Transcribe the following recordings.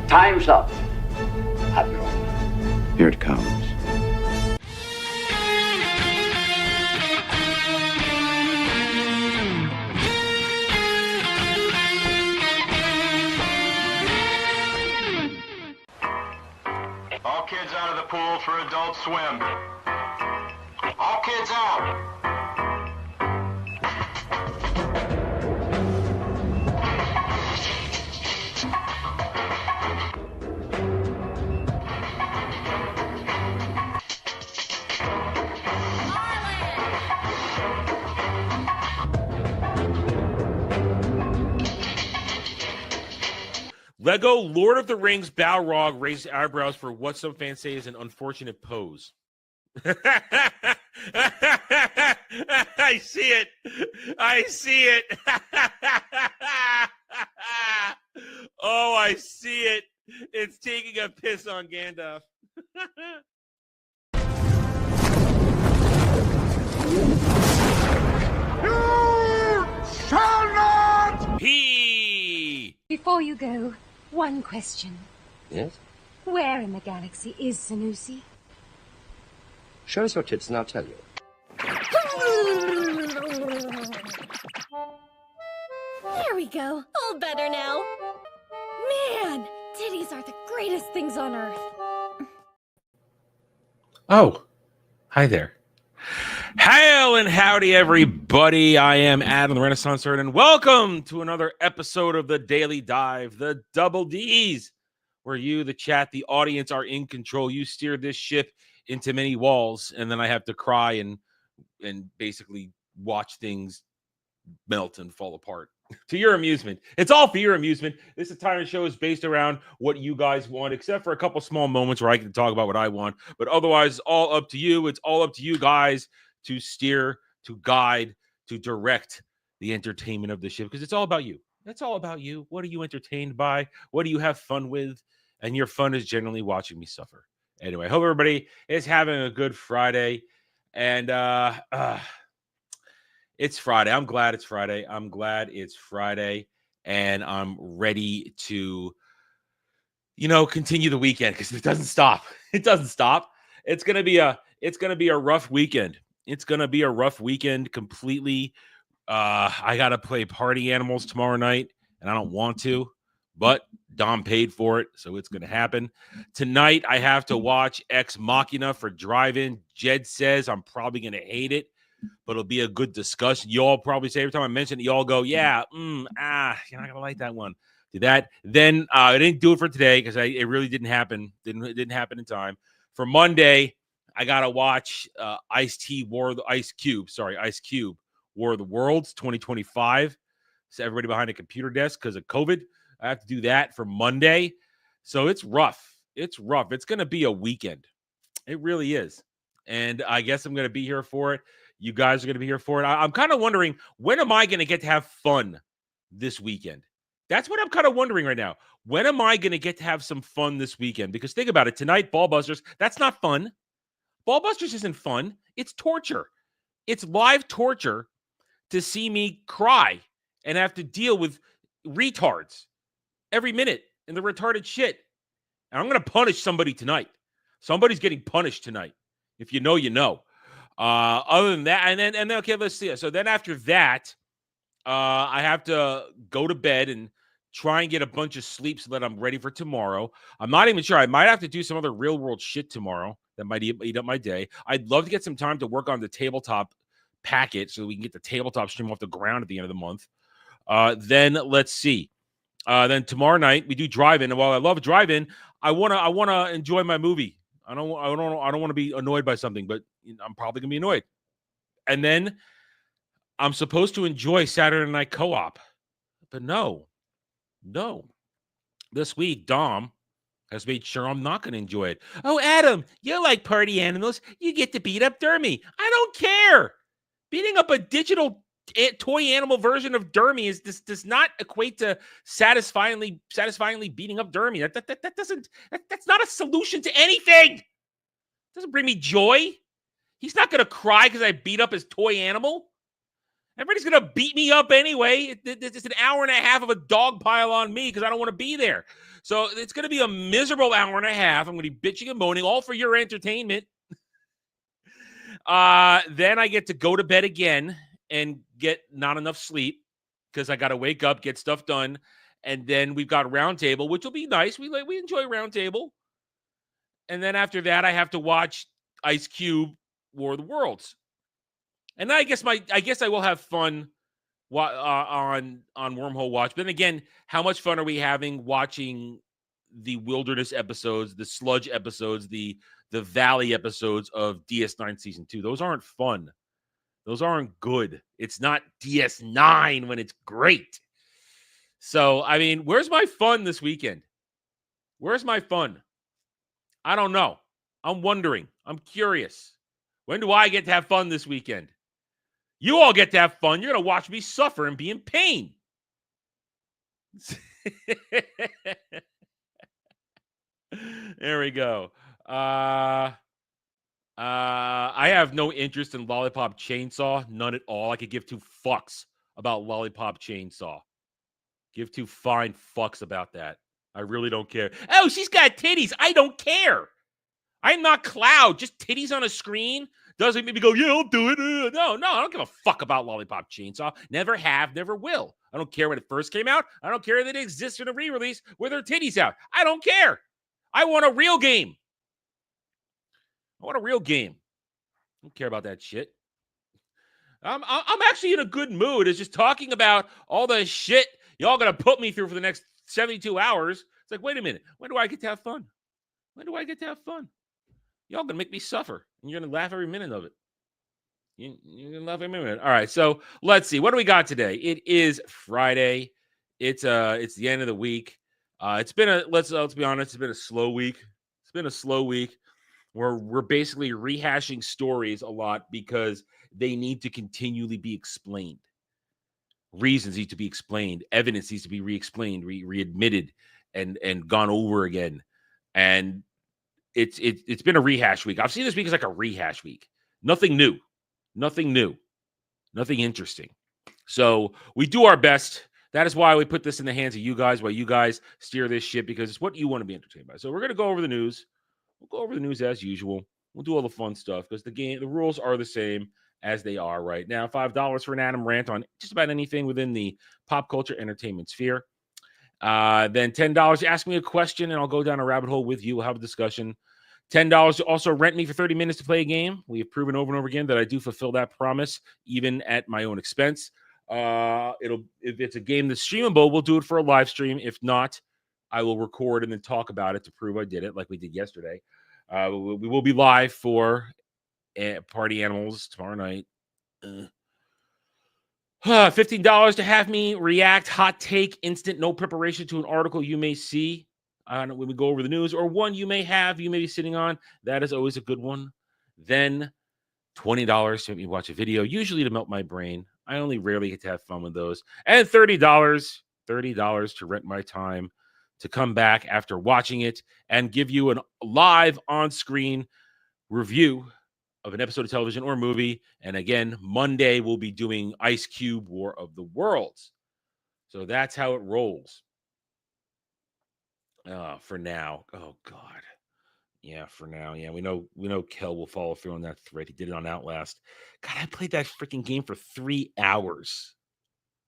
Time's up, Admiral. Here it comes. All kids out of the pool for adult swim. All kids out. Lego Lord of the Rings Balrog raised eyebrows for what some fans say is an unfortunate pose. I see it. I see it. Oh, I see it. It's taking a piss on Gandalf. You shall not! He. Before you go, one question. Yes? Where in the galaxy is Sanusi? Show us your tits and I'll tell you. There we go. All better now. Man, titties are the greatest things on Earth. Oh, hi there. Hail and howdy, everybody. I am Adam the Renaissance Nerd, and welcome to another episode of the Daily Dive, the Double D's, where you, the chat, the audience, are in control. You steer this ship into many walls, and then I have to cry and basically watch things melt and fall apart to your amusement. It's all for your amusement. This entire show is based around what you guys want, except for a couple small moments where I can talk about what I want. But otherwise, it's all up to you. It's all up to you guys to steer, to guide, to direct the entertainment of the ship, because it's all about you. It's all about you. What are you entertained by? What do you have fun with? And your fun is generally watching me suffer. Anyway, I hope everybody is having a good Friday. And it's Friday. I'm glad it's Friday. I'm glad it's Friday. And I'm ready to, continue the weekend, because it doesn't stop. It doesn't stop. It's gonna be a rough weekend. It's gonna be a rough weekend completely. I gotta play Party Animals tomorrow night, and I don't want to, but Dom paid for it, so it's gonna happen. Tonight, I have to watch Ex Machina for drive-in. Jed says I'm probably gonna hate it, but it'll be a good discussion. Y'all probably say every time I mention it, y'all go, yeah, you're not gonna like that one. Do that. Then I didn't do it for today because it really didn't happen. Didn't happen in time. For Monday, I gotta watch Ice Cube War of the Worlds 2025. So everybody behind a computer desk because of COVID. I have to do that for Monday. So it's rough. It's rough. It's gonna be a weekend. It really is. And I guess I'm gonna be here for it. You guys are gonna be here for it. I'm kind of wondering, when am I gonna get to have fun this weekend? That's what I'm kind of wondering right now. When am I gonna get to have some fun this weekend? Because think about it. Tonight, Ballbusters, that's not fun. Ballbusters isn't fun. It's torture. It's live torture to see me cry and have to deal with retards every minute and the retarded shit. And I'm going to punish somebody tonight. Somebody's getting punished tonight. If you know, you know. Other than that, and then okay, let's see. So then after that, I have to go to bed and try and get a bunch of sleep so that I'm ready for tomorrow. I'm not even sure. I might have to do some other real world shit tomorrow that might eat up my day. I'd love to get some time to work on the tabletop packet so we can get the tabletop stream off the ground at the end of the month. Then let's see. Then tomorrow night we do drive-in, and while I love drive-in, I wanna enjoy my movie. I don't want to be annoyed by something, but I'm probably gonna be annoyed. And then I'm supposed to enjoy Saturday Night Co-op, but no. This week, Dom has made sure I'm not going to enjoy it. Oh, Adam, you like Party Animals. You get to beat up Dermy. I don't care. Beating up a digital toy animal version of Dermy does not equate to satisfyingly beating up Dermy. That's not a solution to anything. It doesn't bring me joy. He's not going to cry because I beat up his toy animal. Everybody's going to beat me up anyway. It's an hour and a half of a dog pile on me because I don't want to be there. So it's going to be a miserable hour and a half. I'm going to be bitching and moaning, all for your entertainment. Then I get to go to bed again and get not enough sleep because I got to wake up, get stuff done. And then we've got Roundtable, which will be nice. We enjoy Roundtable. And then after that, I have to watch Ice Cube War of the Worlds. And I guess I will have fun on Wormhole Watch. But then again, how much fun are we having watching the wilderness episodes, the sludge episodes, the valley episodes of DS9 Season 2? Those aren't fun. Those aren't good. It's not DS9 when it's great. So, I mean, where's my fun this weekend? Where's my fun? I don't know. I'm wondering. I'm curious. When do I get to have fun this weekend? You all get to have fun. You're going to watch me suffer and be in pain. There we go. I have no interest in Lollipop Chainsaw. None at all. I could give two fucks about Lollipop Chainsaw. Give two fine fucks about that. I really don't care. Oh, she's got titties. I don't care. I'm not Cloud. Just titties on a screen doesn't make me go, yeah, I'll do it. No, I don't give a fuck about Lollipop Chainsaw. Never have, never will. I don't care when it first came out. I don't care that it exists in a re-release with her titties out. I don't care. I want a real game. I don't care about that shit. I'm actually in a good mood. It's just talking about all the shit y'all gonna put me through for the next 72 hours. It's like, wait a minute. When do I get to have fun? Y'all gonna make me suffer, and you're gonna laugh every minute of it. You're gonna laugh every minute. All right, so let's see. What do we got today? It is Friday. It's the end of the week. It's been let's be honest. It's been a slow week. We're basically rehashing stories a lot because they need to continually be explained. Reasons need to be explained. Evidence needs to be re-explained, readmitted, and gone over again. And it's been a rehash week. I've seen this week as like a rehash week. Nothing new. Nothing interesting. So we do our best. That is why we put this in the hands of you guys, why you guys steer this shit, because it's what you want to be entertained by. So we're going to go over the news. We'll go over the news as usual. We'll do all the fun stuff because the rules are the same as they are right now. $5 for an Adam rant on just about anything within the pop culture entertainment sphere. Then $10, ask me a question, and I'll go down a rabbit hole with you. We'll have a discussion. $10 to also rent me for 30 minutes to play a game. We have proven over and over again that I do fulfill that promise, even at my own expense. If it's a game that's streamable, we'll do it for a live stream. If not, I will record and then talk about it to prove I did it, like we did yesterday. We will be live for Party Animals tomorrow night. $15 to have me react, hot take, instant, no preparation to an article you may see when we go over the news, or one you may be sitting on. That is always a good one. Then $20 to make me watch a video, usually to melt my brain. I only rarely get to have fun with those. And $30 to rent my time to come back after watching it and give you a live on-screen review of an episode of television or movie. And again, Monday we'll be doing Ice Cube War of the Worlds. So that's how it rolls. For now. Oh God. Yeah, for now. Yeah, we know Kel will follow through on that thread. He did it on Outlast. God, I played that freaking game for 3 hours.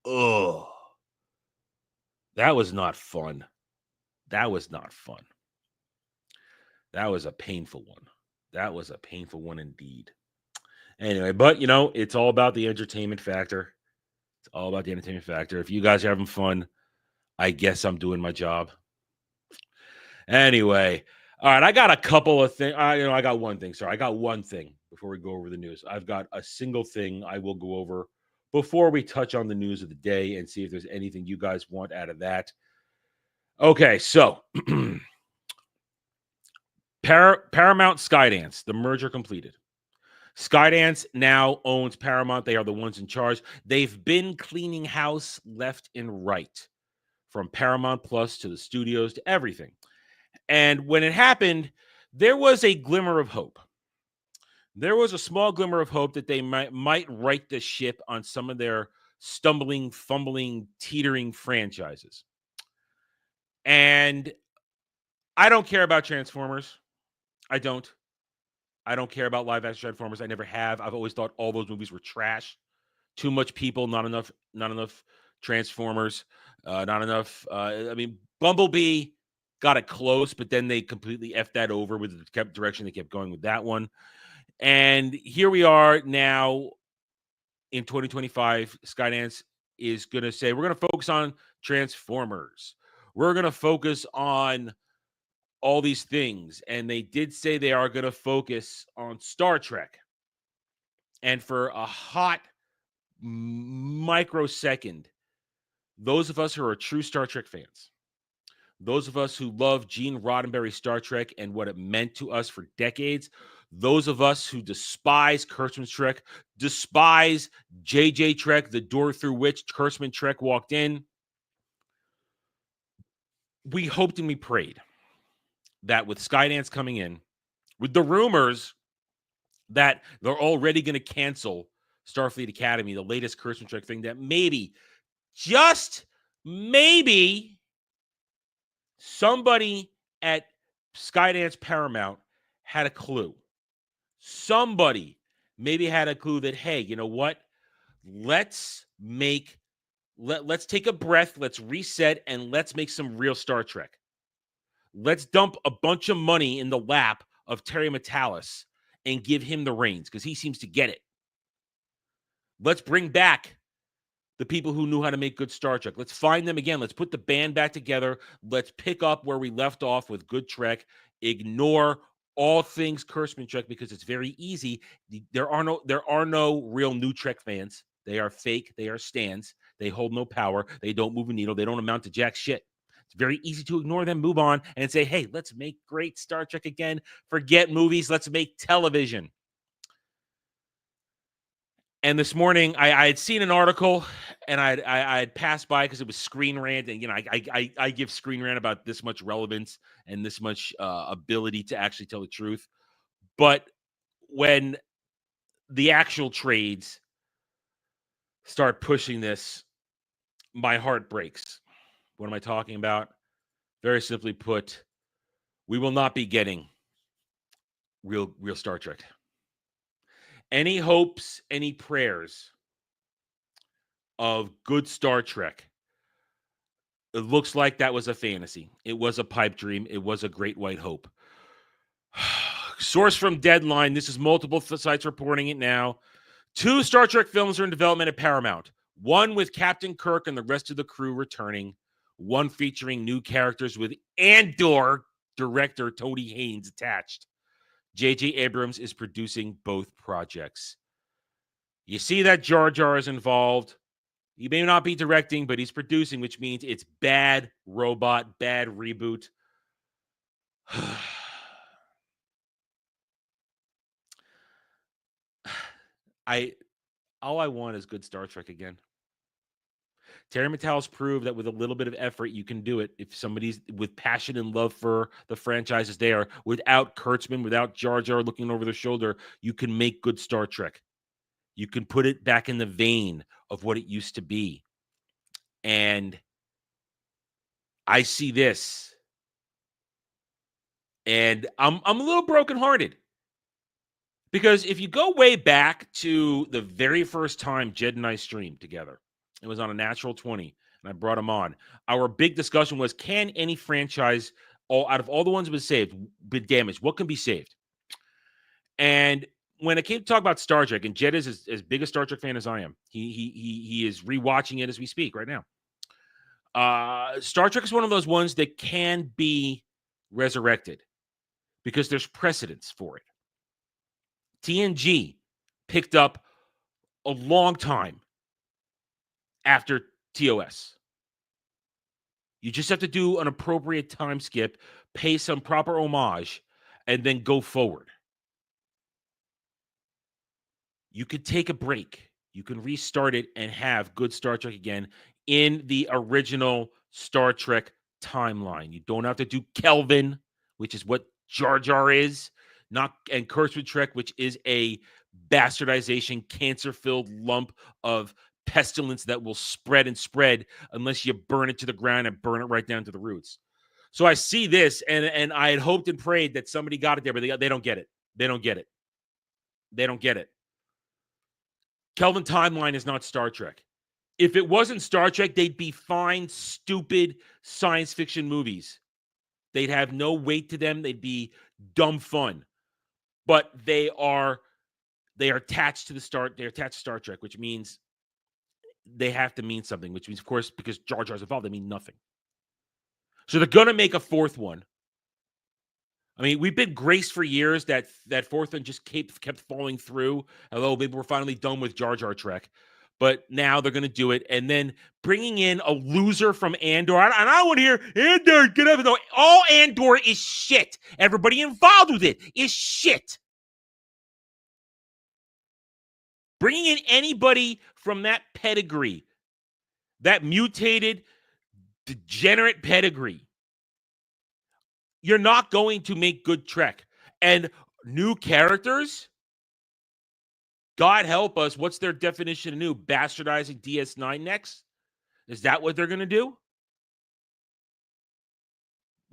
Ugh. That was not fun. That was a painful one indeed. Anyway, but it's all about the entertainment factor. If you guys are having fun, I guess I'm doing my job. Anyway, all right, I got a couple of things. I got one thing. Sorry, I got one thing before we go over the news. I've got a single thing I will go over before we touch on the news of the day and see if there's anything you guys want out of that. Okay, so Paramount Skydance, the merger completed. Skydance now owns Paramount. They are the ones in charge. They've been cleaning house left and right, from Paramount Plus to the studios to everything. And when it happened, there was a glimmer of hope. there was a small glimmer of hope that they might right the ship on some of their stumbling, fumbling, teetering franchises. And I don't care about Transformers. I don't care about live action Transformers. I never have. I've always thought all those movies were trash. Too much people, not enough Transformers, not enough. I mean, Bumblebee got it close, but then they completely effed that over with the direction they kept going with that one. And here we are now in 2025. Skydance is going to say, we're going to focus on Transformers. We're going to focus on all these things. And they did say they are going to focus on Star Trek. And for a hot microsecond, those of us who are true Star Trek fans, those of us who love Gene Roddenberry Star Trek and what it meant to us for decades, those of us who despise Kurtzman's Trek, despise JJ Trek, the door through which Kurtzman Trek walked in, we hoped and we prayed that with Skydance coming in, with the rumors that they're already going to cancel Starfleet Academy, the latest Kurtzman Trek thing, that maybe, just maybe, somebody at Skydance Paramount had a clue. Somebody maybe had a clue that, hey, you know what? Let's take a breath, let's reset, and let's make some real Star Trek. Let's dump a bunch of money in the lap of Terry Matalas and give him the reins because he seems to get it. Let's bring back the people who knew how to make good Star Trek. Let's find them again. Let's put the band back together. Let's pick up where we left off with good Trek. Ignore all things Kurtzman Trek because it's very easy. There are no real new Trek fans. They are fake. They are stands. They hold no power. They don't move a needle. They don't amount to jack shit. It's very easy to ignore them, move on, and say, hey, let's make great Star Trek again. Forget movies. Let's make television. And this morning, I had seen an article, and I had passed by because it was Screen Rant, and I give Screen Rant about this much relevance and this much ability to actually tell the truth. But when the actual trades start pushing this, my heart breaks. What am I talking about? Very simply put, we will not be getting real Star Trek. Any hopes, any prayers of good Star Trek, it looks like that was a fantasy. It was a pipe dream. It was a great white hope. Source from Deadline. This is multiple sites reporting it now. 2 Star Trek films are in development at Paramount. One with Captain Kirk and the rest of the crew returning. One featuring new characters with Andor director Tony Haynes attached. J.J. Abrams is producing both projects. You see that Jar Jar is involved. He may not be directing, but he's producing, which means it's bad robot, bad reboot. All I want is good Star Trek again. Terry Matalas proved that with a little bit of effort, you can do it. If somebody's with passion and love for the franchise is there, without Kurtzman, without Jar Jar looking over their shoulder, you can make good Star Trek. You can put it back in the vein of what it used to be. And I see this, and I'm a little brokenhearted. Because if you go way back to the very first time Jed and I streamed together, it was on a Natural 20, and I brought him on. Our big discussion was, can any franchise, out of all the ones that been damaged, what can be saved? And when it came to talk about Star Trek, and Jed is as big a Star Trek fan as I am, he is rewatching it as we speak right now. Star Trek is one of those ones that can be resurrected because there's precedence for it. TNG picked up a long time after TOS. You just have to do an appropriate time skip, pay some proper homage, and then go forward. You could take a break. You can restart it and have good Star Trek again in the original Star Trek timeline. You don't have to do Kelvin, which is what Jar Jar is. and Kurtzman Trek, which is a bastardization, cancer-filled lump of pestilence that will spread and spread unless you burn it to the ground and burn it right down to the roots. So I see this, and I had hoped and prayed that somebody got it there, but they don't get it. They don't get it. They don't get it. Kelvin Timeline is not Star Trek. If it wasn't Star Trek, they'd be fine, stupid science fiction movies. They'd have no weight to them. They'd be dumb fun. But they are attached to they're attached to Star Trek, which means they have to mean something, which means, of course, because Jar Jar's involved, they mean nothing. So they're going to make a fourth one. I mean, we've been graced for years that fourth one just kept falling through, although maybe we're finally done with Jar Jar Trek. But now they're going to do it. And then bringing in a loser from Andor. And I want to hear, Andor, get up. No, all Andor is shit. Everybody involved with it is shit. Bringing in anybody from that pedigree, that mutated, degenerate pedigree, you're not going to make good Trek. And new characters, God help us, what's their definition of new? Bastardizing DS9 next? Is that what they're going to do?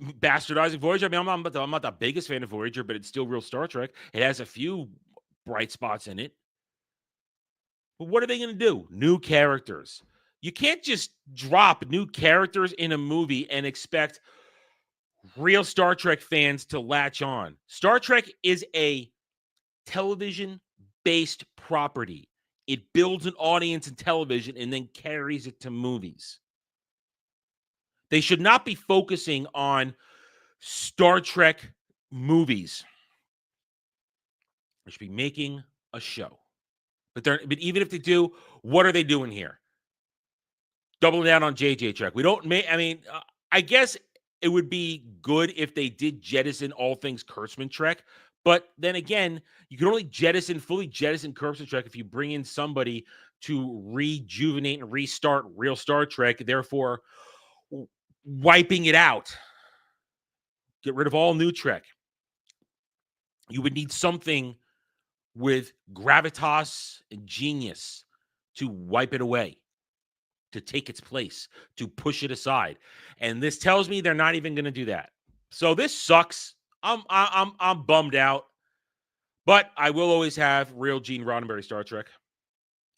Bastardizing Voyager? I mean, I'm not the biggest fan of Voyager, but it's still real Star Trek. It has a few bright spots in it. But what are they going to do? New characters. You can't just drop new characters in a movie and expect real Star Trek fans to latch on. Star Trek is a television-based property. It builds an audience in television and then carries it to movies. They should not be focusing on Star Trek movies. They should be making a show. But even if they do, what are they doing here? Doubling down on JJ Trek. I guess it would be good if they did jettison all things Kurtzman Trek. But then again, you can only fully jettison Kurtzman Trek if you bring in somebody to rejuvenate and restart real Star Trek, therefore wiping it out. Get rid of all new Trek. You would need something with gravitas and genius to wipe it away, to take its place, to push it aside. And this tells me they're not even going to do that. So this sucks. I'm bummed out. But I will always have real Gene Roddenberry Star Trek.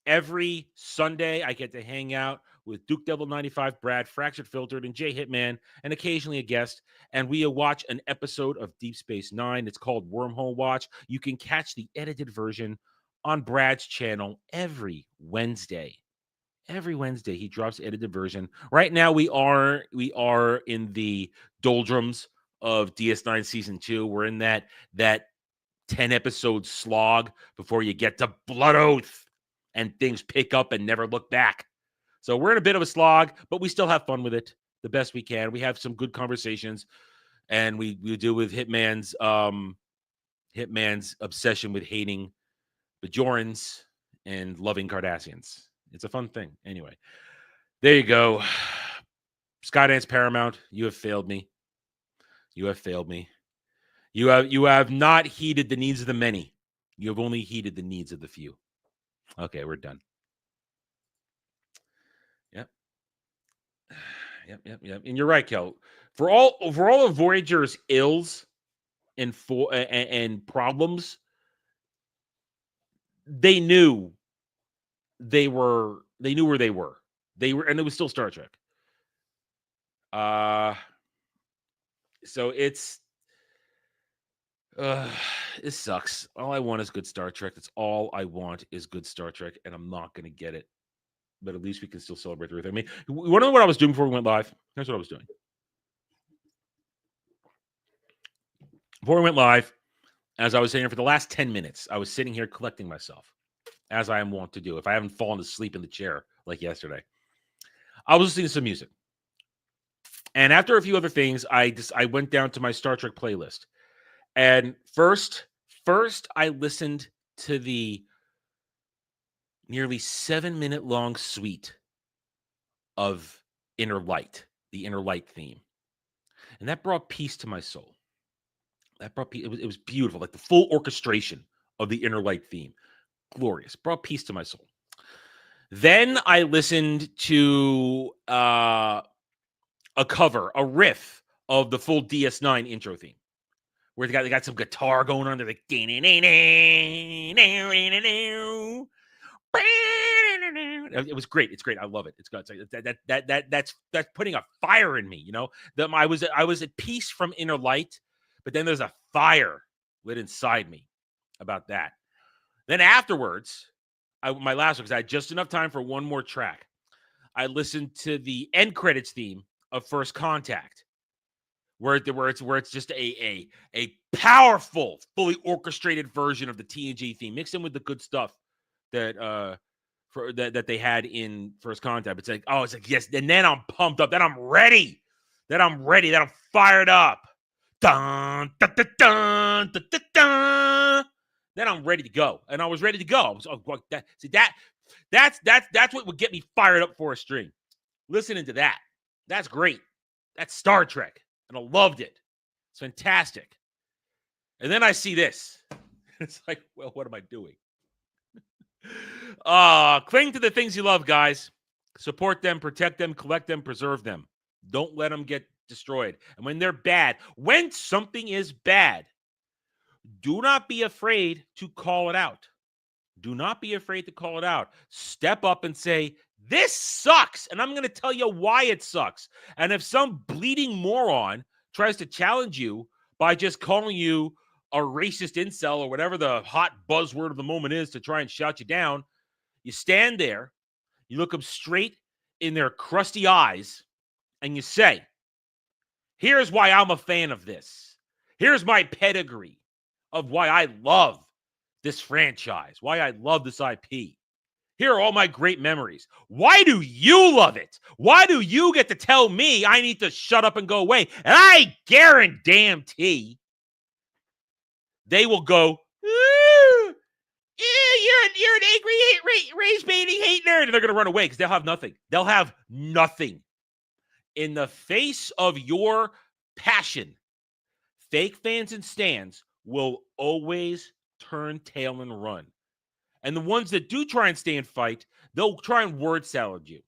Every Sunday, I get to hang out with Duke Devil 95, Brad, Fractured Filtered, and Jay Hitman, and occasionally a guest. And we watch an episode of Deep Space Nine. It's called Wormhole Watch. You can catch the edited version on Brad's channel every Wednesday. Every Wednesday, he drops the edited version. Right now, we are in the doldrums of DS9 Season 2. We're in that 10-episode slog before you get to Blood Oath and things pick up and never look back. So we're in a bit of a slog, but we still have fun with it the best we can. We have some good conversations, and we do with Hitman's obsession with hating Bajorans and loving Cardassians. It's a fun thing. Anyway, there you go. Skydance Paramount, you have failed me. You have failed me. You have not heeded the needs of the many. You have only heeded the needs of the few. Okay, we're done. Yep. And you're right, Kel. For all of Voyager's ills and problems, they knew where they were. And it was still Star Trek. So it sucks. All I want is good Star Trek. That's all I want is good Star Trek, and I'm not going to get it. But at least we can still celebrate the Earth. I mean, you want to know what I was doing before we went live? Here's what I was doing. Before we went live, as I was saying, for the last 10 minutes, I was sitting here collecting myself, as I am wont to do if I haven't fallen asleep in the chair like yesterday. I was listening to some music. And after a few other things, I went down to my Star Trek playlist. And first I listened to the nearly 7-minute long suite of Inner Light, the Inner Light theme. And that brought peace to my soul. That brought peace. It was beautiful, like the full orchestration of the Inner Light theme. Glorious. Brought peace to my soul. Then I listened to a cover, a riff of the full DS9 intro theme, where they got some guitar going on. They're like, it was great. It's great. I love it. It's got that's putting a fire in me. You know, I was at peace from Inner Light, but then there's a fire lit inside me about that. Then afterwards, my last one, because I had just enough time for one more track. I listened to the end credits theme of First Contact, where it's just a powerful, fully orchestrated version of the TNG theme, mixed in with the good stuff that they had in First Contact. It's like, yes, and then I'm pumped up, then I'm ready, then I'm fired up. Dun, dun, dun, dun, dun, dun, dun. Then I'm ready to go, and I was ready to go. I was that's what would get me fired up for a stream. Listening to that, that's great. That's Star Trek, and I loved it. It's fantastic. And then I see this. It's like, well, what am I doing? Cling to the things you love, guys. Support them, protect them, collect them, preserve them. Don't let them get destroyed. And when they're bad, when something is bad, do not be afraid to call it out. Do not be afraid to call it out. Step up and say, this sucks, and I'm going to tell you why it sucks. And if some bleeding moron tries to challenge you by just calling you a racist incel or whatever the hot buzzword of the moment is to try and shout you down, you stand there, you look them straight in their crusty eyes, and you say, here's why I'm a fan of this. Here's my pedigree of why I love this franchise, why I love this IP. Here are all my great memories. Why do you love it? Why do you get to tell me I need to shut up and go away? And I guarantee they will go, you're an angry, race-baiting hate nerd. And they're going to run away because they'll have nothing. They'll have nothing. In the face of your passion, fake fans and stans will always turn tail and run. And the ones that do try and stay and fight, they'll try and word salad you.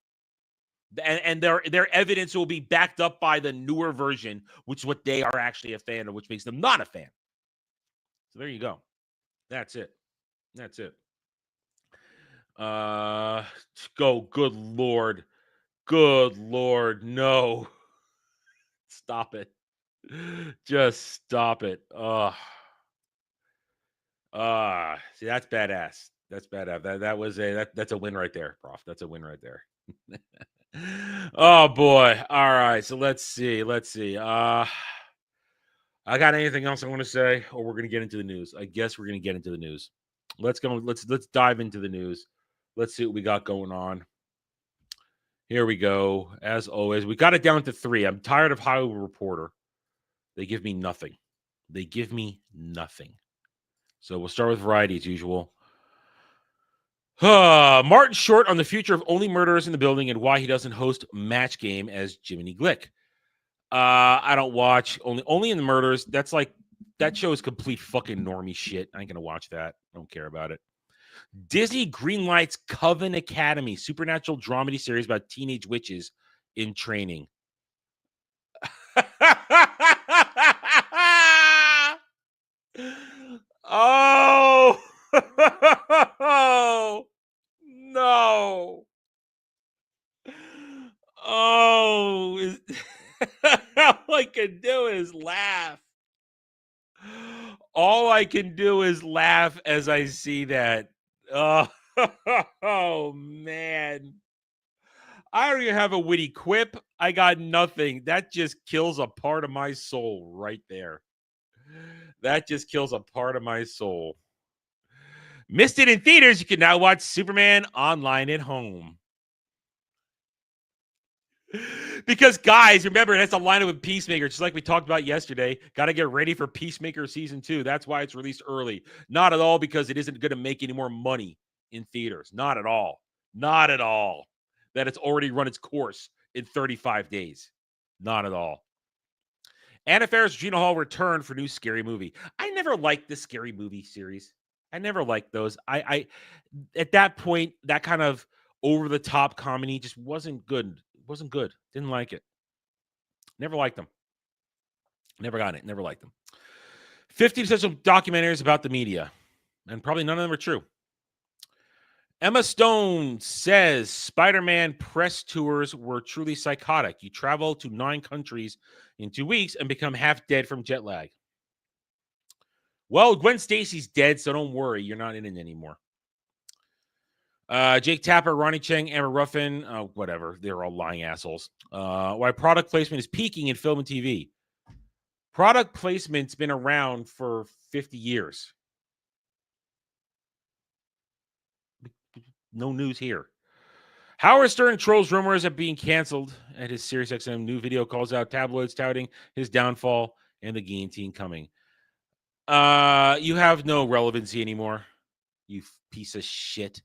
And their evidence will be backed up by the newer version, which is what they are actually a fan of, which makes them not a fan. So there you go. That's it. That's it. Go. Good Lord. Good Lord. No. Stop it. Just stop it. See, that's badass. That's badass. That's a win right there, Prof. That's a win right there. Oh boy. All right. So let's see. I got anything else I want to say, or we're gonna get into the news? I guess we're gonna get into the news. Let's go. Let's dive into the news. Let's see what we got going on. Here we go. As always, we got it down to 3. I'm tired of Hollywood Reporter. They give me nothing. So we'll start with Variety as usual. Martin Short on the future of Only Murderers in the Building and why he doesn't host Match Game as Jiminy Glick. I don't watch Only in the Murders. That's like, that show is complete fucking normie shit. I ain't gonna watch that. I don't care about it. Disney greenlights Coven Academy, supernatural dramedy series about teenage witches in training. Oh no. Oh, all I can do is laugh. All I can do is laugh as I see that. Oh man. I don't even have a witty quip. I got nothing. That just kills a part of my soul right there. That just kills a part of my soul. Missed it in theaters. You can now watch Superman online at home. Because, guys, remember, it has to line up with Peacemaker, just like we talked about yesterday. Got to get ready for Peacemaker Season 2. That's why it's released early. Not at all because it isn't going to make any more money in theaters. Not at all. Not at all. That it's already run its course in 35 days. Not at all. Anna Faris, Regina Hall return for new Scary Movie. I never liked the Scary Movie series. I never liked those. I at that point, that kind of over the top comedy just wasn't good. Wasn't good. Didn't like it. Never liked them. Never got it. Never liked them. 50 potential documentaries about the media, and probably none of them are true. Emma Stone says Spider-Man press tours were truly psychotic. You travel to 9 countries in 2 weeks and become half dead from jet lag. Well, Gwen Stacy's dead, so don't worry. You're not in it anymore. Jake Tapper, Ronnie Cheng, Amber Ruffin, whatever. They're all lying assholes. Why product placement is peaking in film and TV. Product placement's been around for 50 years. No news here. Howard Stern trolls rumors of being canceled at his SiriusXM new video, calls out tabloids touting his downfall and the guillotine coming. You have no relevancy anymore, you piece of shit.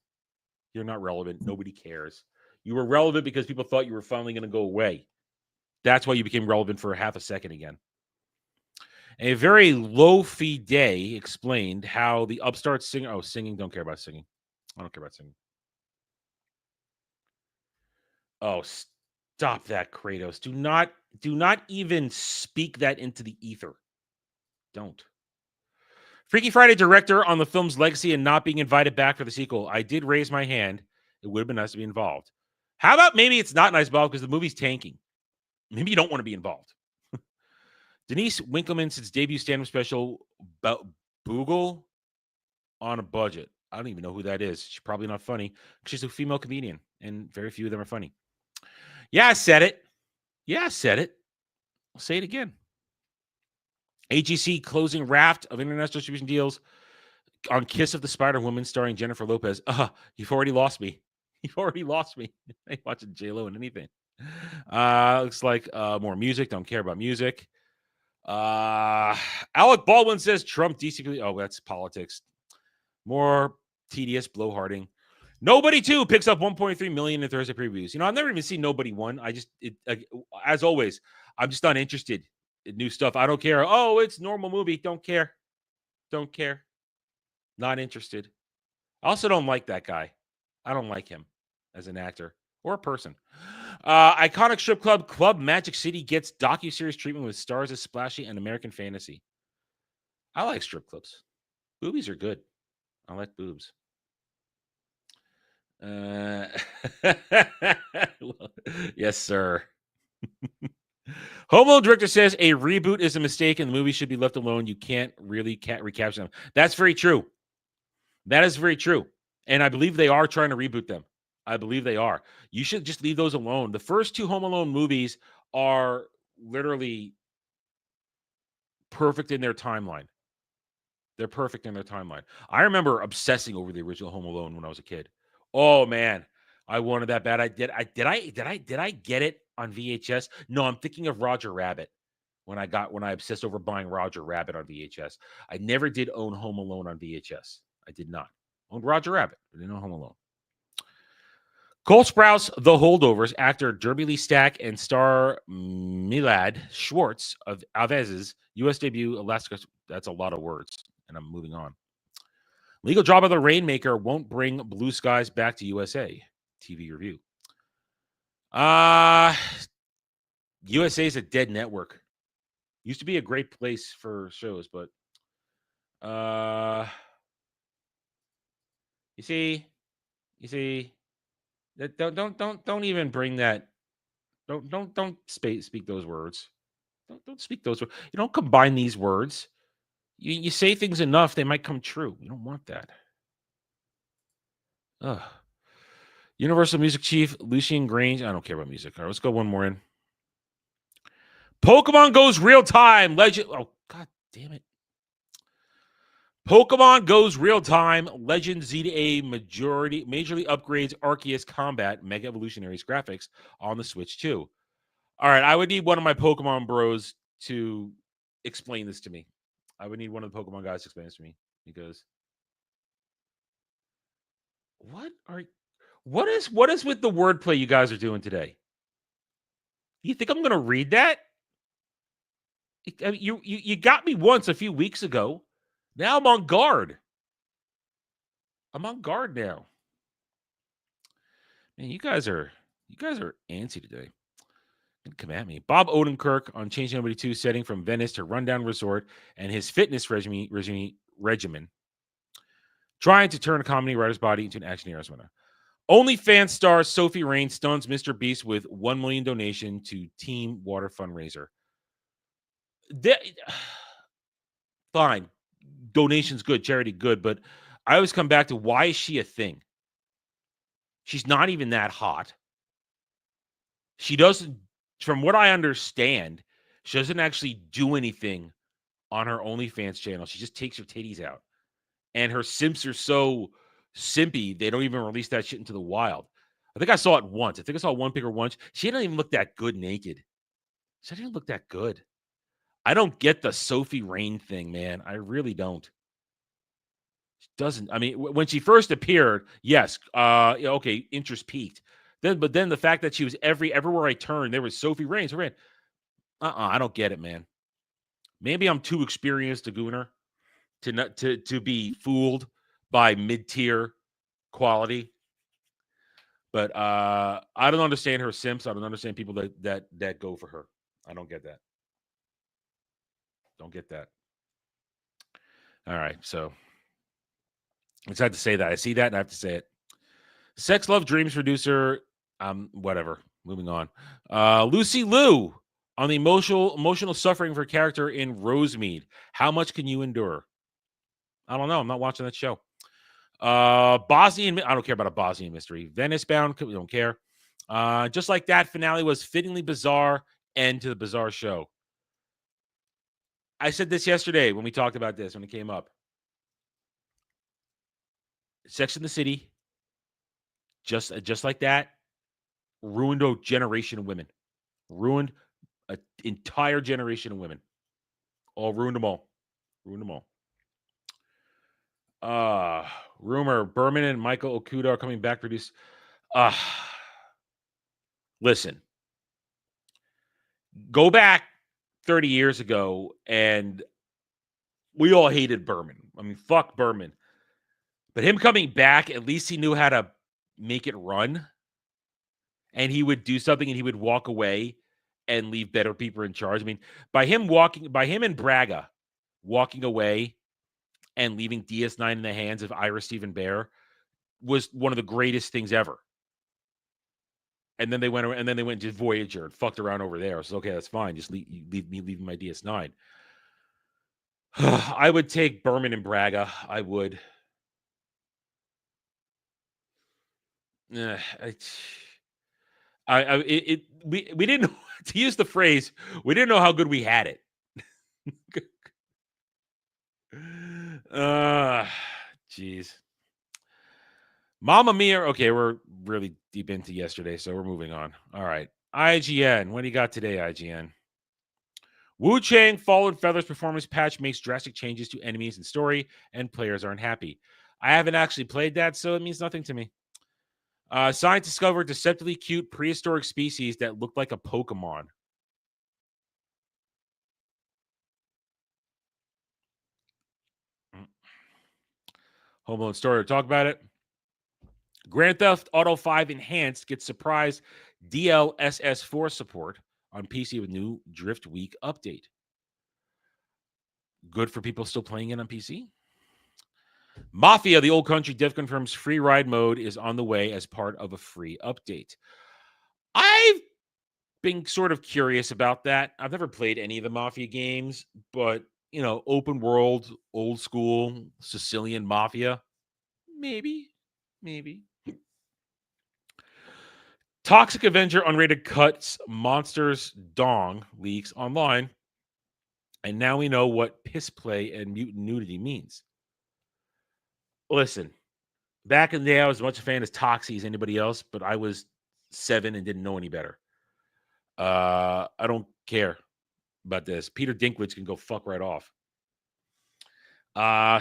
You're not relevant. Nobody cares. You were relevant because people thought you were finally going to go away. That's why you became relevant for half a second again. A very low-fee day explained how the upstart singer... Oh, singing. Don't care about singing. I don't care about singing. Oh, stop that, Kratos. Do not even speak that into the ether. Don't. Freaky Friday director on the film's legacy and not being invited back for the sequel. I did raise my hand. It would have been nice to be involved. How about maybe it's not nice involved because the movie's tanking? Maybe you don't want to be involved. Denise Winkleman's debut stand-up special, Boogle on a Budget. I don't even know who that is. She's probably not funny. She's a female comedian, and very few of them are funny. Yeah, I said it. I'll say it again. AGC closing raft of international distribution deals on Kiss of the Spider-Woman starring Jennifer Lopez. You've already lost me. I ain't watching J-Lo and anything. Looks like more music. Don't care about music. Alec Baldwin says Trump DC. Oh, that's politics. More tedious blowharding. Nobody 2 picks up 1.3 million in Thursday previews. You know, I've never even seen Nobody 1. As always, I'm just not interested in new stuff. I don't care. Oh, it's normal movie. Don't care. Not interested. I also don't like that guy. I don't like him as an actor or a person. Iconic strip club Magic City gets docuseries treatment with stars as Splashy and American Fantasy. I like strip clubs. Boobies are good. I like boobs. Yes, sir. Home Alone director says a reboot is a mistake and the movie should be left alone. You can't recapture them. That's very true. That is very true. And I believe they are trying to reboot them. I believe they are. You should just leave those alone. The first 2 Home Alone movies are literally perfect in their timeline. They're perfect in their timeline. I remember obsessing over the original Home Alone when I was a kid. Oh man, I wanted that bad. Did I get it on VHS? No, I'm thinking of Roger Rabbit when I obsessed over buying Roger Rabbit on VHS. I never did own Home Alone on VHS. I did not. Owned Roger Rabbit, but didn't own Home Alone. Cole Sprouse, The Holdovers, actor Derby Lee Stack, and star Milad Schwartz of Avez's U.S. debut, Alaska. That's a lot of words, and I'm moving on. Legal Job of the Rainmaker won't bring Blue Skies back to USA. TV review. USA is a dead network. Used to be a great place for shows, but you see, that don't even bring that. Don't speak those words. Don't speak those words. You don't combine these words. You say things enough, they might come true. You don't want that. Ugh. Universal Music Chief Lucien Grange. I don't care about music. All right, let's go one more in. Pokemon goes real time. Legend. Oh, god damn it. Pokemon goes real time. Legend Z to majorly upgrades Arceus Combat Mega Evolutionaries graphics on the Switch 2. All right, I would need one of my Pokemon bros to explain this to me. I would need one of the Pokemon guys to explain this to me because what is with the wordplay you guys are doing today? You think I'm going to read that? I mean, you got me once a few weeks ago. Now I'm on guard. I'm on guard now. Man, you guys are antsy today. Come at me. Bob Odenkirk on Change Nobody 2 setting from Venice to Rundown Resort and his fitness regimen. Trying to turn a comedy writer's body into an action hero's winner. OnlyFans star Sophie Rain stuns Mr. Beast with 1 million donation to Team Water fundraiser. Fine. Donation's good, charity good, but I always come back to why is she a thing? She's not even that hot. She doesn't, from what I understand, she doesn't actually do anything on her OnlyFans channel. She just takes her titties out. And her simps are so simpy, they don't even release that shit into the wild. I think I saw it once. I think I saw one picture once. She didn't even look that good naked. She didn't look that good. I don't get the Sophie Rain thing, man. I really don't. She doesn't. I mean, when she first appeared, yes, okay, interest peaked. But then the fact that she was everywhere I turned, there was Sophie Rain. I don't get it, man. Maybe I'm too experienced a gooner to be fooled by mid-tier quality. But I don't understand her simps. I don't understand people that go for her. I don't get that. Don't get that. All right, so I just had to say that. I see that and I have to say it. Sex Love Dreams producer, whatever. Moving on. Lucy Liu on the emotional suffering of her character in Rosemead. How much can you endure? I don't know. I'm not watching that show. Bosnian. I don't care about a Bosnian mystery. Venice Bound. We don't care. Just like that finale was fittingly bizarre end to the bizarre show. I said this yesterday when we talked about this when it came up. Sex in the City. Just like that. Ruined a generation of women. Ruined an entire generation of women. Ruined them all. Ruined them all. Rumor Berman and Michael Okuda are coming back. Produce. Listen. Go back 30 years ago, and we all hated Berman. I mean, fuck Berman. But him coming back, at least he knew how to make it run. And he would do something, and he would walk away and leave better people in charge. I mean, by him and Braga walking away and leaving DS9 in the hands of Ira Stephen Bear was one of the greatest things ever. And then they went to Voyager and fucked around over there. So okay, that's fine. Just leave me leaving my DS9. I would take Berman and Braga. I would. We didn't, to use the phrase, we didn't know how good we had it. Jeez. Mamma Mia. Okay, we're really deep into yesterday, so we're moving on. All right. IGN. What do you got today, IGN? Wu Chang Fallen Feathers performance patch makes drastic changes to enemies and story, and players aren't happy. I haven't actually played that, so it means nothing to me. Science discovered deceptively cute prehistoric species that look like a Pokemon. Home Alone story. Talk about it. Grand Theft Auto 5 Enhanced gets surprise DLSS4 support on PC with new Drift Week update. Good for people still playing it on PC. Mafia, the Old Country dev confirms free ride mode is on the way as part of a free update. I've been sort of curious about that. I've never played any of the Mafia games, but, you know, open world, old school, Sicilian Mafia. Maybe. Toxic Avenger unrated cuts Monsters Dong leaks online. And now we know what piss play and mutant nudity means. Listen, back in the day, I was as much a fan as Toxie as anybody else, but I was 7 and didn't know any better. I don't care about this. Peter Dinklage can go fuck right off.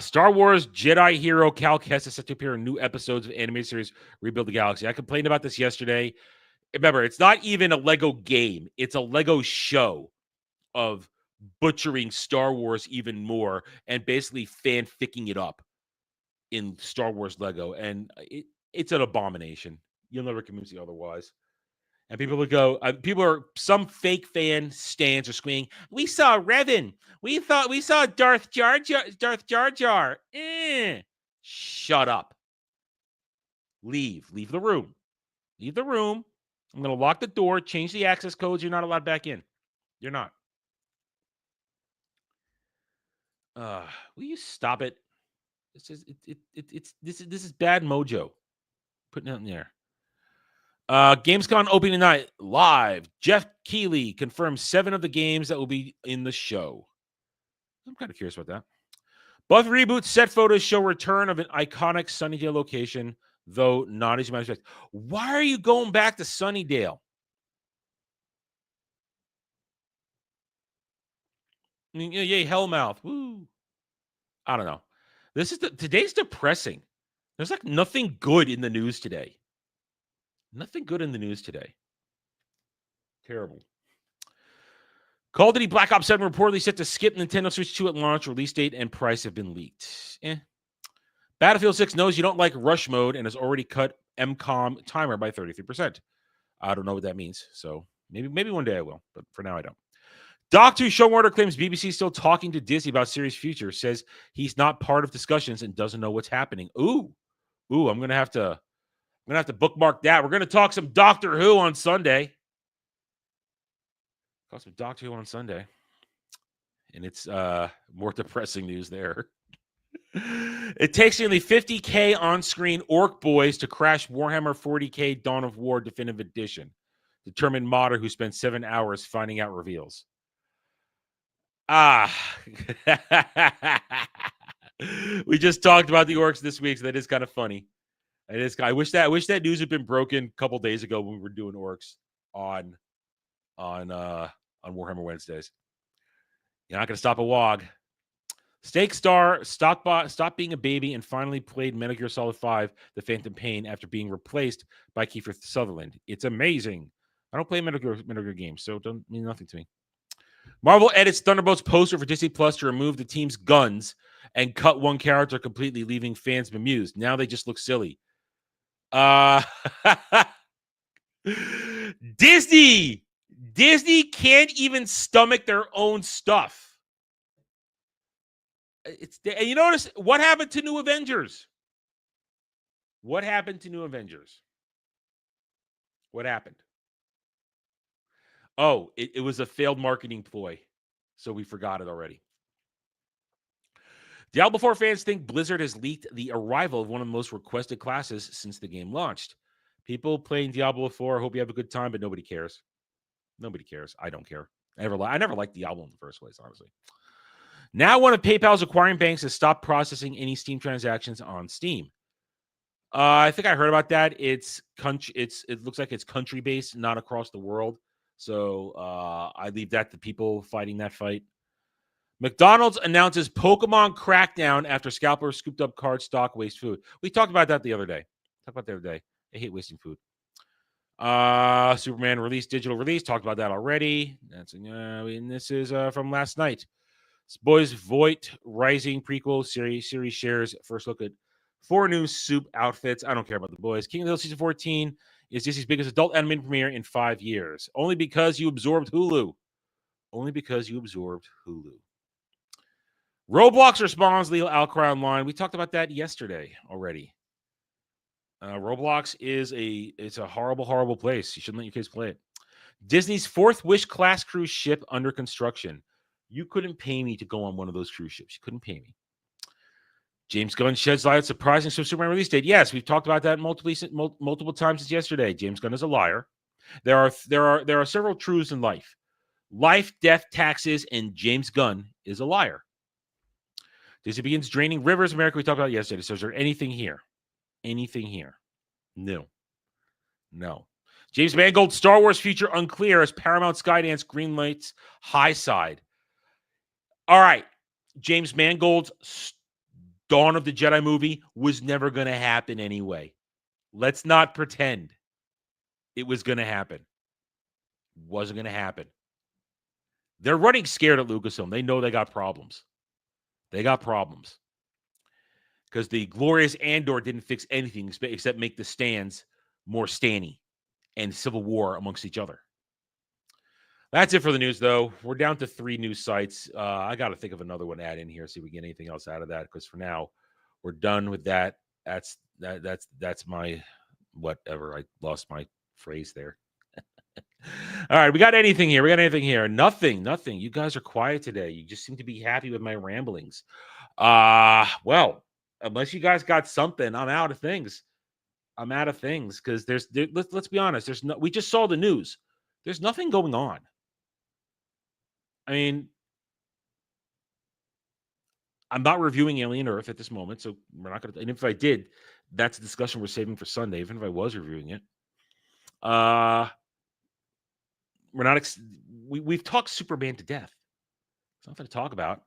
Star Wars Jedi hero Cal Kestis set to appear in new episodes of animated series Rebuild the Galaxy. I complained about this yesterday. Remember, it's not even a Lego game. It's a Lego show of butchering Star Wars even more and basically fanficking it up in Star Wars Lego. And it's an abomination. You'll never convince me otherwise. And people would go, some fake fan stands are screaming, "We saw Revan. We saw Darth Jar Jar. Shut up. Leave the room. Leave the room. I'm going to lock the door, change the access codes. You're not allowed back in. You're not. Will you stop it? This is bad mojo. Putting it in there. Gamescom opening night live. Jeff Keighley confirms 7 of the games that will be in the show. I'm kind of curious about that. Both reboots set photos show return of an iconic Sunnydale location, though not as you might expect. Why are you going back to Sunnydale? I mean, yay, Hellmouth. Woo. I don't know. Today's depressing. There's like nothing good in the news today. Nothing good in the news today. Terrible. Call of Duty Black Ops 7 reportedly set to skip Nintendo Switch 2 at launch. Release date and price have been leaked. Battlefield 6 knows you don't like rush mode and has already cut MCOM timer by 33%. I don't know what that means, so maybe one day I will, but for now I don't. Doctor Who showrunner claims BBC is still talking to Disney about series future. Says he's not part of discussions and doesn't know what's happening. Ooh, I'm gonna have to bookmark that. We're gonna talk some Doctor Who on Sunday. Talk some Doctor Who on Sunday, and it's more depressing news there. It takes nearly 50K on-screen orc boys to crash Warhammer 40K Dawn of War Definitive Edition. Determined modder who spent 7 hours finding out reveals. We just talked about the orcs this week, so that is kind of funny. It is. I wish that news had been broken a couple days ago when we were doing orcs on Warhammer Wednesdays. You're not going to stop a WOG. Steak Star stopped being a baby and finally played Metal Gear Solid 5, The Phantom Pain, after being replaced by Kiefer Sutherland. It's amazing. I don't play Metal Gear games, so it doesn't mean nothing to me. Marvel edits Thunderbolts poster for Disney Plus to remove the team's guns and cut one character completely, leaving fans bemused. Now they just look silly. Disney can't even stomach their own stuff. And you notice what happened to New Avengers? What happened? Oh, it was a failed marketing ploy, so we forgot it already. Diablo 4 fans think Blizzard has leaked the arrival of one of the most requested classes since the game launched. People playing Diablo 4 hope you have a good time, but nobody cares. Nobody cares. I don't care. I never liked Diablo in the first place, honestly. Now one of PayPal's acquiring banks has stopped processing any Steam transactions on Steam. I think I heard about that. It looks like it's country-based, not across the world. So I leave that to people fighting that fight. McDonald's announces Pokemon crackdown after scalpers scooped up card stock, waste food. We talked about that the other day. I hate wasting food. Superman digital release. Talked about that already. And this is from last night. Boys Voight Rising prequel series shares first look at 4 new soup outfits. I don't care about the boys. King of the Hill season 14 is Disney's biggest adult animated premiere in 5 years. Only because you absorbed Hulu. Roblox responds legal outcry online. We talked about that yesterday already. Roblox is a horrible, horrible place. You shouldn't let your kids play it. Disney's 4th Wish class cruise ship under construction. You couldn't pay me to go on one of those cruise ships. You couldn't pay me. James Gunn sheds light on surprising Superman release date. Yes, we've talked about that multiple times since yesterday. James Gunn is a liar. There are several truths in life. Life, death, taxes, and James Gunn is a liar. Disney begins draining rivers. America, we talked about yesterday. So is there anything here? No. James Mangold, Star Wars future unclear as Paramount Skydance greenlights High Side. All right. James Mangold's Dawn of the Jedi movie was never going to happen anyway. Let's not pretend it was going to happen. Wasn't going to happen. They're running scared at Lucasfilm. They know they got problems. They got problems. Because the glorious Andor didn't fix anything except make the stands more stanny and civil war amongst each other. That's it for the news, though. We're down to 3 news sites. I got to think of another one to add in here, see if we get anything else out of that. Because for now, we're done with that. That's my whatever. I lost my phrase there. All right, we got anything here? Nothing. You guys are quiet today. You just seem to be happy with my ramblings. Well, unless you guys got something, I'm out of things. Because let's be honest. We just saw the news. There's nothing going on. I mean, I'm not reviewing Alien Earth at this moment, so we're not going to. And if I did, that's a discussion we're saving for Sunday. Even if I was reviewing it, we're not. We've talked Superman to death. There's nothing to talk about.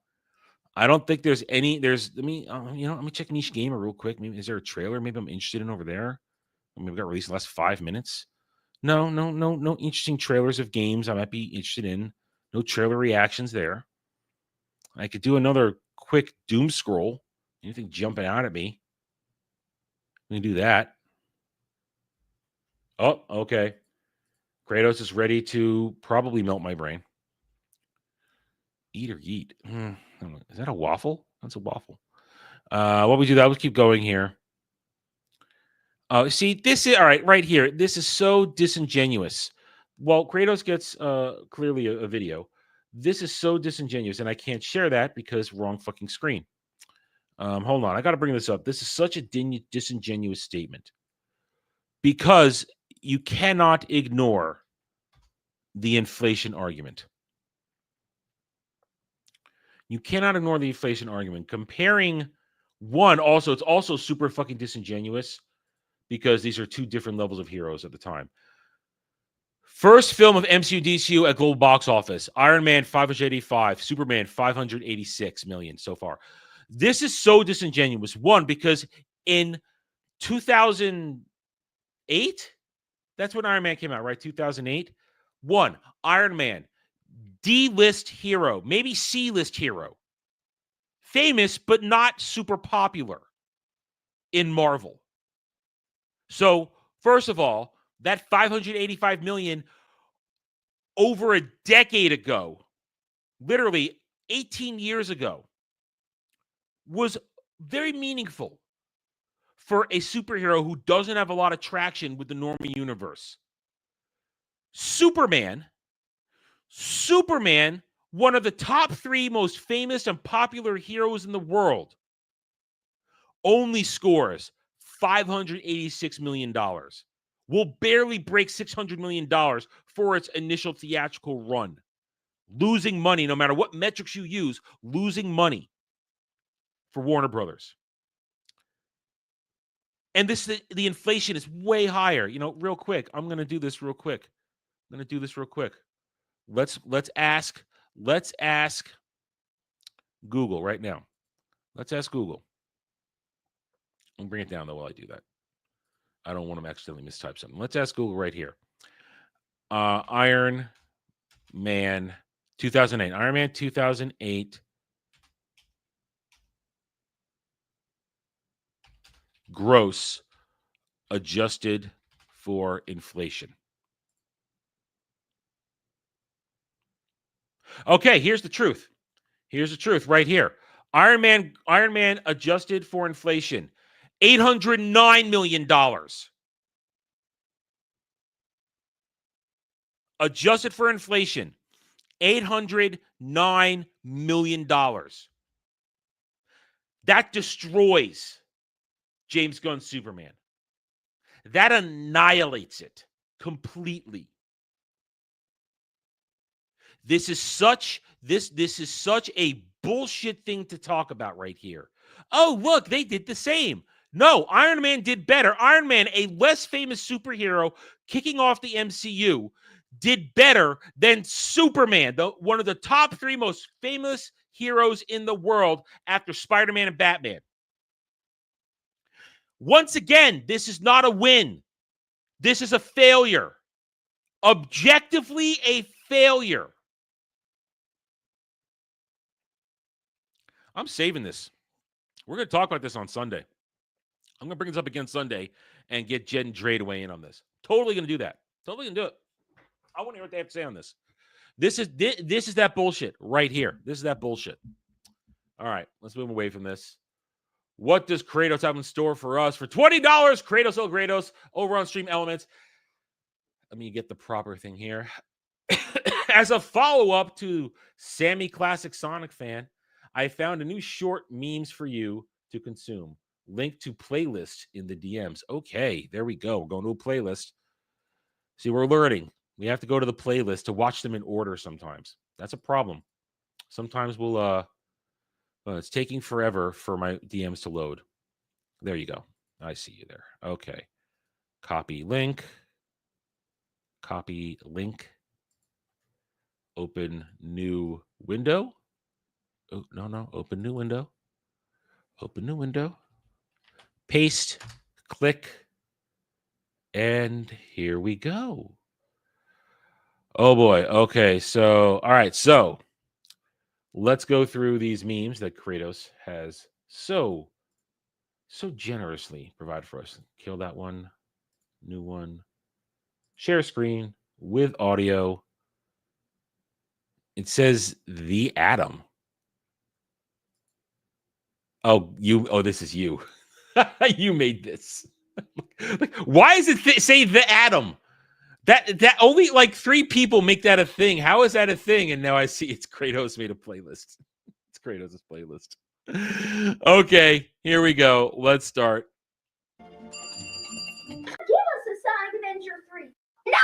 I don't think there's any. Let me check Niche Gamer real quick. Maybe is there a trailer? Maybe I'm interested in over there. I mean, we got released in the last 5 minutes. No interesting trailers of games I might be interested in. No trailer reactions there. I could do another quick doom scroll. Anything jumping out at me? We can do that. Oh, okay. Kratos is ready to probably melt my brain. Eat or yeet. Is that a waffle? That's a waffle. What we do that? Let's keep going here. See, this is all right, right here. This is so disingenuous. Well, Kratos gets clearly a video. This is so disingenuous, and I can't share that because wrong fucking screen. Hold on. I got to bring this up. This is such a disingenuous statement because you cannot ignore the inflation argument. You cannot ignore the inflation argument. Comparing one, also, it's also super fucking disingenuous because these are 2 different levels of heroes at the time. First film of MCU DCU at global box office. Iron Man 585, Superman 586 million so far. This is so disingenuous. One, because in 2008, that's when Iron Man came out, right? 2008. One, Iron Man, D-list hero, maybe C-list hero. Famous, but not super popular in Marvel. So, first of all, that 585 million over a decade ago, literally 18 years ago, was very meaningful for a superhero who doesn't have a lot of traction with the normal universe. Superman, one of the top 3 most famous and popular heroes in the world, only scores $586 million. Will barely break $600 million for its initial theatrical run. Losing money, no matter what metrics you use, losing money for Warner Brothers. And the inflation is way higher. Real quick, I'm going to do this real quick. Let's ask Google right now. Let's ask Google. I'll bring it down, though, while I do that. I don't want to accidentally mistype something. Let's ask Google right here. Iron Man 2008. Iron Man 2008. Gross adjusted for inflation. Okay, here's the truth. Right here. Iron Man adjusted for inflation. $809 million. Adjusted for inflation. $809 million. That destroys James Gunn's Superman. That annihilates it completely. This is such a bullshit thing to talk about right here. Oh, look, they did the same. No, Iron Man did better. Iron Man, a less famous superhero kicking off the MCU, did better than Superman, one of the top 3 most famous heroes in the world after Spider-Man and Batman. Once again, this is not a win. This is a failure. Objectively a failure. I'm saving this. We're going to talk about this on Sunday. I'm going to bring this up again Sunday and get Jed and Dre to weigh in on this. Totally going to do that. Totally going to do it. I want to hear what they have to say on this. This is that bullshit right here. This is that bullshit. All right, let's move away from this. What does Kratos have in store for us? For $20, Kratos El Kratos over on Stream Elements. Let me get the proper thing here. As a follow-up to Sammy Classic Sonic Fan, I found a new short memes for you to consume. Link to playlist in the DMs. Okay, there we go. We're going to a playlist. See, we're learning. We have to go to the playlist to watch them in order sometimes. That's a problem. Sometimes we'll it's taking forever for my DMs to load. There you go. I see you there. Okay. Copy link. Copy link. Open new window. Oh, no. Open new window. Open new window. Paste. Click. And here we go. Oh boy. Okay. So, all right. So let's go through these memes that Kratos has so generously provided for us. Kill that one. New one. Share screen with audio. It says the Atom. Oh, this is you. You made this. Why does it say the Atom? That only like 3 people make that a thing. How is that a thing? And now I see it's Kratos made a playlist. It's Kratos' playlist. Okay, here we go. Let's start. Give us a Sonic Adventure 3. No!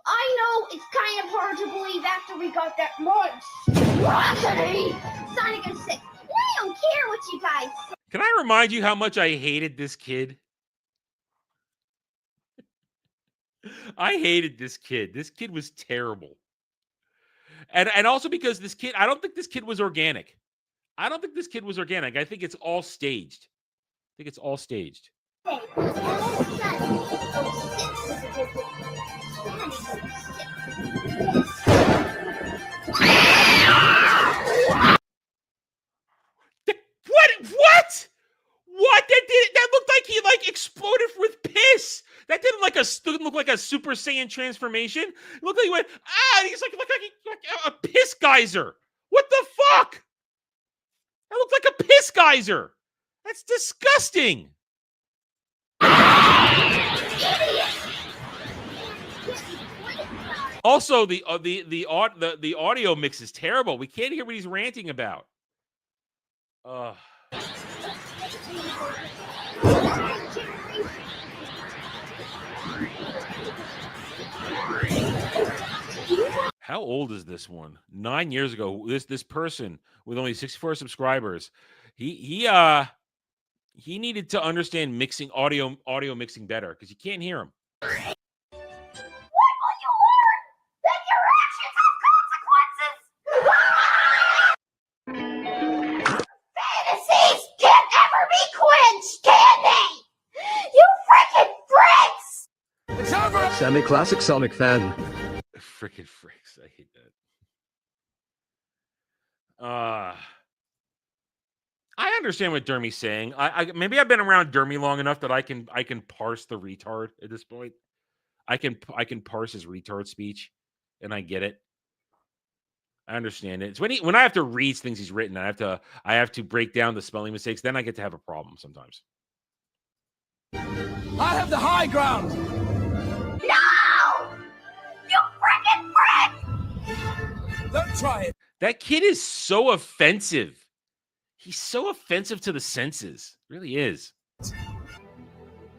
I know it's kind of hard to believe after we got that monstrosity. Sonic and 6. And I don't care what you guys say. Can I remind you how much I hated this kid? I hated this kid. This kid was terrible. And also because this kid, I don't think this kid was organic. I think it's all staged. What? What? That looked like he like exploded with piss. That didn't look like a Super Saiyan transformation. It looked like he went, he's like a piss geyser. What the fuck? That looked like a piss geyser. That's disgusting. Also, the audio mix is terrible. We can't hear what he's ranting about. How old is this one? 9 years ago. This person with only 64 subscribers, he needed to understand mixing audio mixing better because you can't hear him. What will you learn? That your actions have consequences. Fantasies can't ever be quenched, can they? You freaking freaks! It's over! Semi-classic Sonic Fan. Freaking freaks. I hate that. I understand what Dermy's saying. I maybe I've been around Dermy long enough that I can parse the retard at this point. I can parse his retard speech, and I get it. I understand it. It's when I have to read things he's written, I have to break down the spelling mistakes. Then I get to have a problem sometimes. I have the high ground. No! You freaking freak! Don't try it. That kid is so offensive. He's so offensive to the senses. Really is.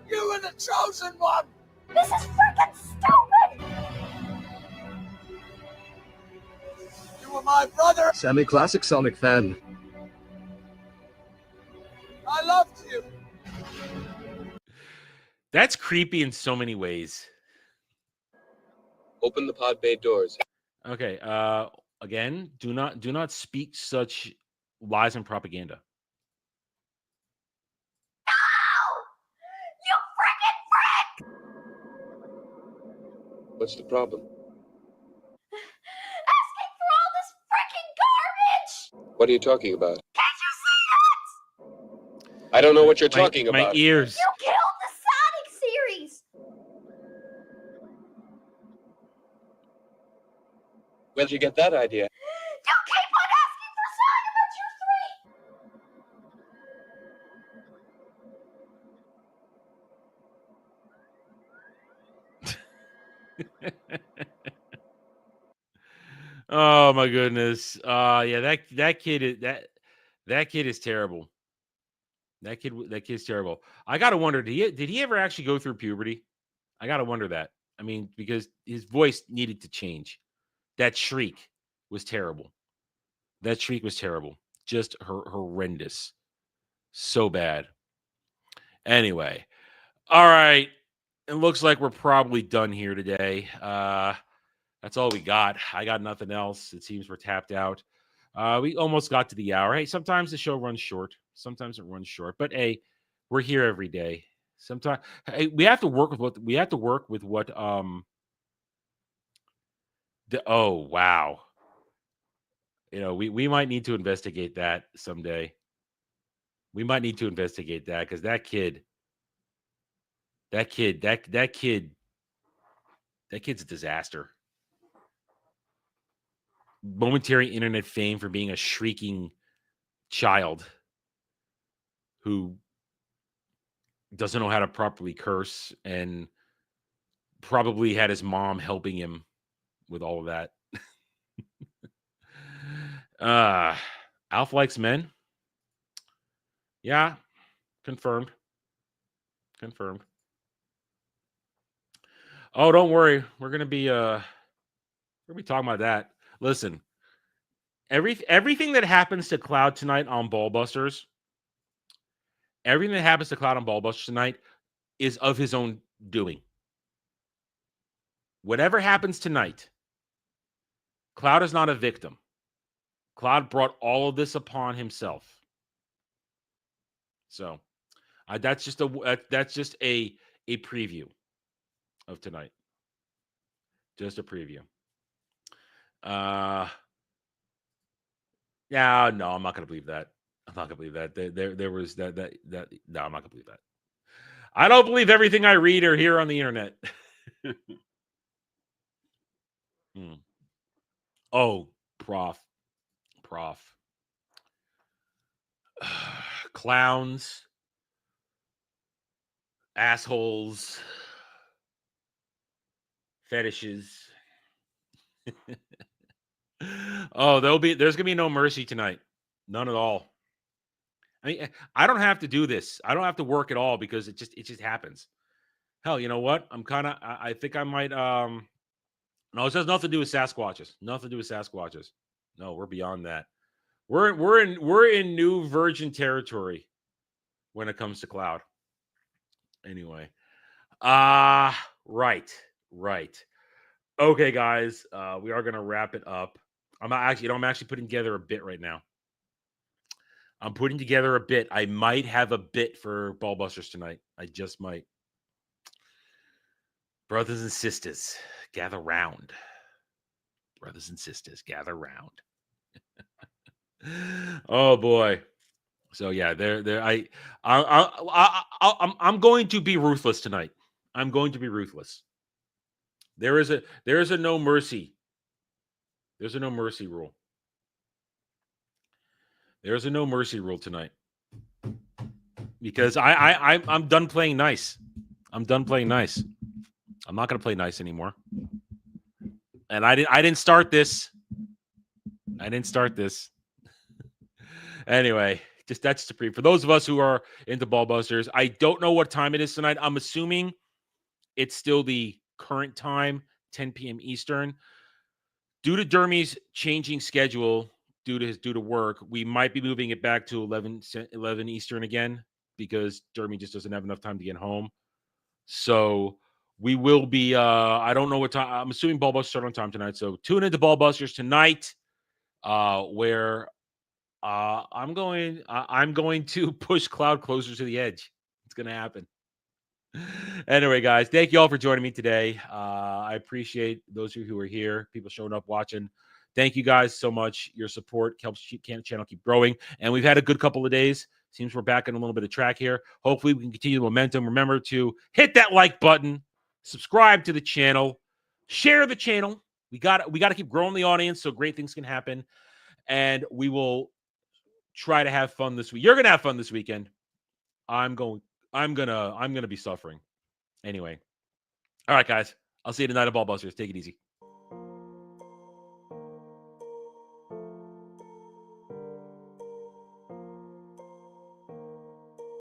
You are the chosen one. This is freaking stupid! You were my brother. Semi-classic Sonic Fan. I loved you. That's creepy in so many ways. Open the pod bay doors. Okay. Again, do not speak such lies and propaganda. No! You freaking freak! What's the problem? Asking for all this freaking garbage! What are you talking about? I don't know what you're talking My about. ears. You killed the Sonic series! Where'd you get that idea? You keep on asking for Sonic Adventure 3! Oh my goodness. Yeah, that kid is terrible. That kid's terrible. I gotta wonder, did he ever actually go through puberty? I gotta wonder that. I mean, because his voice needed to change. That shriek was terrible. That shriek was terrible. Just horrendous. So bad. Anyway. All right. It looks like we're probably done here today. That's all we got. I got nothing else. It seems we're tapped out. We almost got to the hour. Hey, sometimes the show runs short. Sometimes it runs short. But hey, we're here every day. Sometimes hey, we have to work with what oh wow. You know, we might need to investigate that someday. We might need to investigate that because that kid's a disaster. Momentary internet fame for being a shrieking child who doesn't know how to properly curse and probably had his mom helping him with all of that. Alf likes men. Yeah, confirmed. Oh, don't worry. We're gonna be talking about that. Listen, everything that happens to Cloud tonight on Ballbusters, everything that happens to Cloud on Ballbusters tonight is of his own doing. Whatever happens tonight, Cloud is not a victim. Cloud brought all of this upon himself. So that's just a preview of tonight. Just a preview. Yeah, no, I'm not gonna believe that. I'm not gonna believe that. There was that. No, I'm not gonna believe that. I don't believe everything I read or hear on the internet. Oh, prof. Clowns, assholes, fetishes. Oh, there's gonna be no mercy tonight. None at all. I mean, I don't have to do this. I don't have to work at all because it just happens. Hell, you know what? I think I might no, it has nothing to do with Sasquatches. Nothing to do with Sasquatches. No, we're beyond that. We're in new virgin territory when it comes to Cloud. Anyway. Right. Okay, guys. We are gonna wrap it up. I'm actually putting together a bit right now. I'm putting together a bit. I might have a bit for Ballbusters tonight. I just might. Brothers and sisters, gather round. Brothers and sisters, gather round. Oh boy. So yeah, I'm going to be ruthless tonight. I'm going to be ruthless. There is a no mercy. There's a no mercy rule. There's a no mercy rule tonight. Because I'm done playing nice. I'm done playing nice. I'm not going to play nice anymore. And I didn't start this. Anyway, that's the pre. For those of us who are into Ballbusters, I don't know what time it is tonight. I'm assuming it's still the current time, 10 p.m. Eastern. Due to Dermy's changing schedule, due to work, we might be moving it back to 11 Eastern again because Dermy just doesn't have enough time to get home. So we will be. I don't know what time. I'm assuming Ballbusters start on time tonight. So tune into Ballbusters tonight, where I'm going to push Cloud closer to the edge. It's going to happen. Anyway, guys, thank you all for joining me today. I appreciate those of you who are here, people showing up, watching, Thank you guys so much. Your support helps channel keep growing. And we've had a good couple of days. Seems we're back on a little bit of track here. Hopefully we can continue the momentum. Remember to hit that like button, subscribe to the channel, share the channel. We got to keep growing the audience so great things can happen. And we will try to have fun this week. You're gonna have fun this weekend. I'm gonna be suffering. Anyway. All right, guys. I'll see you tonight at Ballbusters. Take it easy.